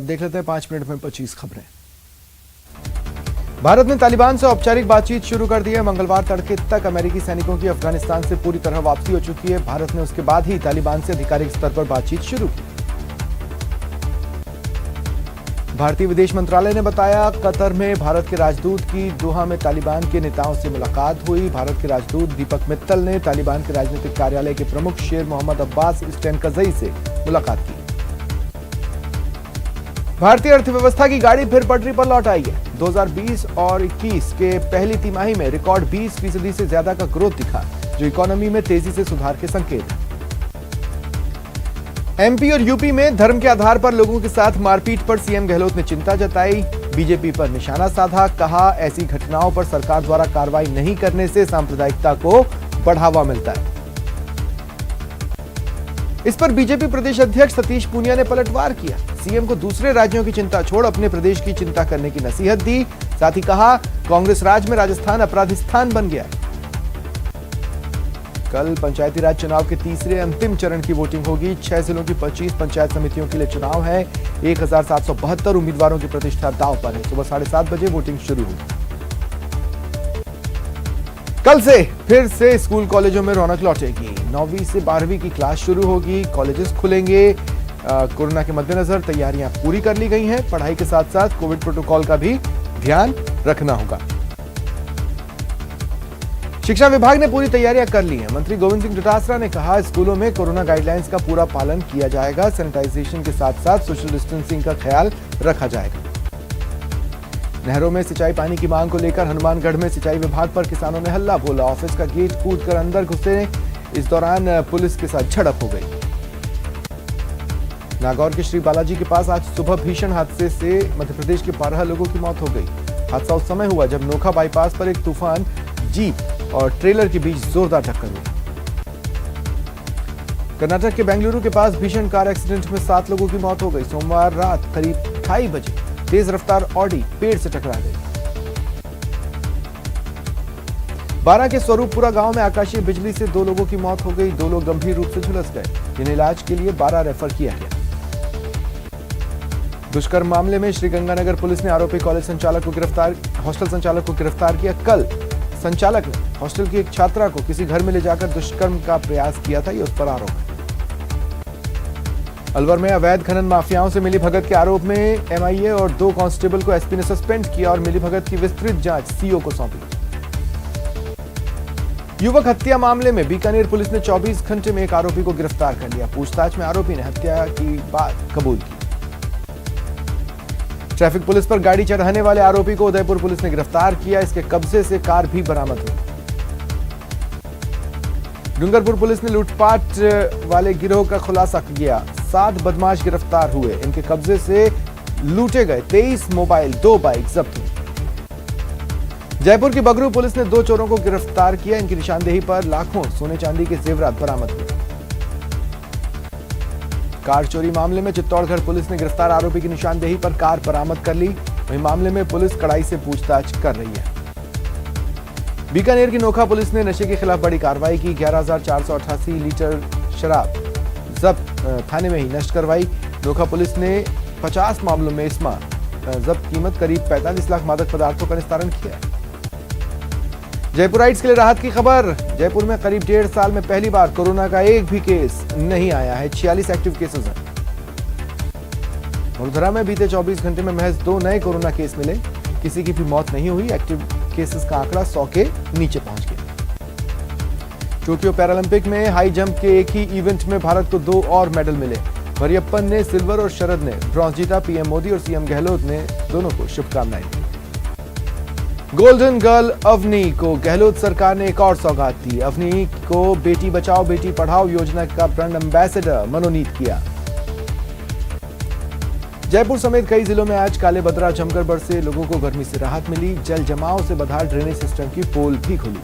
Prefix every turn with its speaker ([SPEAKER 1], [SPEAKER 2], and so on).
[SPEAKER 1] देख लेते हैं 5 मिनट में 25 खबरें। भारत ने तालिबान से औपचारिक बातचीत शुरू कर दी है। मंगलवार तड़के तक अमेरिकी सैनिकों की अफगानिस्तान से पूरी तरह वापसी हो चुकी है। भारत ने उसके बाद ही तालिबान से आधिकारिक स्तर पर बातचीत शुरू की। भारतीय विदेश मंत्रालय ने बताया, कतर में भारत के राजदूत की दोहा में तालिबान के नेताओं से मुलाकात हुई। भारत के राजदूत दीपक मित्तल ने तालिबान के राजनीतिक कार्यालय के प्रमुख शेर मोहम्मद अब्बास स्टेनकज़ई से मुलाकात की। भारतीय अर्थव्यवस्था की गाड़ी फिर पटरी पर लौट आई है। 2020 और 21 के पहली तिमाही में रिकॉर्ड 20% से ज्यादा का ग्रोथ दिखा, जो इकोनॉमी में तेजी से सुधार के संकेत है। एमपी और यूपी में धर्म के आधार पर लोगों के साथ मारपीट पर सीएम गहलोत ने चिंता जताई। बीजेपी पर निशाना साधा, कहा ऐसी घटनाओं पर सरकार द्वारा कार्रवाई नहीं करने से सांप्रदायिकता को बढ़ावा मिलता है। इस पर बीजेपी प्रदेश अध्यक्ष सतीश पूनिया ने पलटवार किया। सीएम को दूसरे राज्यों की चिंता छोड़ अपने प्रदेश की चिंता करने की नसीहत दी। साथ ही कहा, कांग्रेस राज में राजस्थान अपराधिस्थान बन गया। कल पंचायती राज चुनाव के तीसरे अंतिम चरण की वोटिंग होगी। 6 जिलों की 25 पंचायत समितियों के लिए चुनाव है। 1772 उम्मीदवारों की प्रतिष्ठा दांव पर है। सुबह 7:30 बजे वोटिंग शुरू होगी। कल से फिर से स्कूल कॉलेजों में रौनक लौटेगी। 9वीं से 12वीं की क्लास शुरू होगी। कॉलेजेस खुलेंगे। कोरोना के मद्देनजर तैयारियां पूरी कर ली गई हैं। पढ़ाई के साथ साथ कोविड प्रोटोकॉल का भी ध्यान रखना होगा। शिक्षा विभाग ने पूरी तैयारियां कर ली हैं। मंत्री गोविंद सिंह डोटासरा ने कहा, स्कूलों में कोरोना गाइडलाइंस का पूरा पालन किया जाएगा। सैनिटाइजेशन के साथ साथ सोशल डिस्टेंसिंग का ख्याल रखा जाएगा। नहरों में सिंचाई पानी की मांग को लेकर हनुमानगढ़ में सिंचाई विभाग पर किसानों ने हल्ला बोला। ऑफिस का गेट कूदकर अंदर घुसे। इस दौरान पुलिस के साथ झड़प हो गई। नागौर के श्री बालाजी के पास आज सुबह भीषण हादसे से मध्य प्रदेश के 12 लोगों की मौत हो गई। हादसा उस समय हुआ जब नोखा बाईपास पर एक तूफान जीप और ट्रेलर के बीच जोरदार टक्कर हुई। कर्नाटक के बेंगलुरु के पास भीषण कार एक्सीडेंट में 7 लोगों की मौत हो गई। सोमवार रात करीब 2:30 बजे तेज रफ्तार ऑडी पेड़ से टकरा गई। 12 के स्वरूपपुरा गांव में आकाशीय बिजली से 2 लोगों की मौत हो गई। 2 लोग गंभीर रूप से झुलस गए, जिन्हें इलाज के लिए 12 रेफर किया गया। दुष्कर्म मामले में श्रीगंगानगर पुलिस ने आरोपी कॉलेज संचालक को हॉस्टल संचालक को गिरफ्तार किया। कल संचालक ने हॉस्टल की एक छात्रा को किसी घर में ले जाकर दुष्कर्म का प्रयास किया था, ये उस पर आरोप है। अलवर में अवैध खनन माफियाओं से मिलीभगत के आरोप में एमआईए और 2 कांस्टेबल को एसपी ने सस्पेंड किया और मिलीभगत की विस्तृत जांच सीओ को सौंपी। युवक हत्या मामले में बीकानेर पुलिस ने 24 घंटे में एक आरोपी को गिरफ्तार कर लिया। पूछताछ में आरोपी ने हत्या की बात कबूल की। ट्रैफिक पुलिस पर गाड़ी चढ़ाने वाले आरोपी को उदयपुर पुलिस ने गिरफ्तार किया। इसके कब्जे से कार भी बरामद हुई। डूंगरपुर पुलिस ने लूटपाट वाले गिरोह का खुलासा किया। 7 बदमाश गिरफ्तार हुए। इनके कब्जे से लूटे गए 23 मोबाइल, 2 बाइक जब्त हुई। जयपुर की बगरू पुलिस ने 2 चोरों को गिरफ्तार किया। इनकी निशानदेही पर लाखों सोने चांदी के जेवरात बरामद हुए। कार चोरी मामले में चित्तौड़गढ़ पुलिस ने गिरफ्तार आरोपी की निशानदेही पर कार बरामद कर ली। वहीं मामले में पुलिस कड़ाई से पूछताछ कर रही है। बीकानेर की नोखा पुलिस ने नशे के खिलाफ बड़ी कार्रवाई की। 11,488 लीटर शराब जब्त थाने में ही नष्ट करवाई। नोखा पुलिस ने 50 मामलों में इस्मा जब्त कीमत करीब 45 लाख मादक पदार्थों का निस्तारण किया। जयपुराइट्स के लिए राहत की खबर। जयपुर में करीब 1.5 साल में पहली बार कोरोना का एक भी केस नहीं आया है। 46 एक्टिव केसेस हैं। वडोदरा में बीते 24 घंटे में महज 2 नए कोरोना केस मिले। किसी की भी मौत नहीं हुई। एक्टिव केसेस का आंकड़ा 100 के नीचे पहुंच गया। टोक्यो पैरालंपिक में हाई जंप के एक ही इवेंट में भारत को 2 और मेडल मिले। मरियप्पन ने सिल्वर और शरद ने ब्रॉन्ज जीता। पीएम मोदी और सीएम गहलोत ने दोनों को शुभकामनाएं दी। गोल्डन गर्ल अवनी को गहलोत सरकार ने एक और सौगात दी। अवनी को बेटी बचाओ बेटी पढ़ाओ योजना का ब्रांड एम्बेसडर मनोनीत किया। जयपुर समेत कई जिलों में आज काले बदरा जमकर बरसे। लोगों को गर्मी से राहत मिली। जल जमाव से बदहाल ड्रेनेज सिस्टम की पोल भी खुली।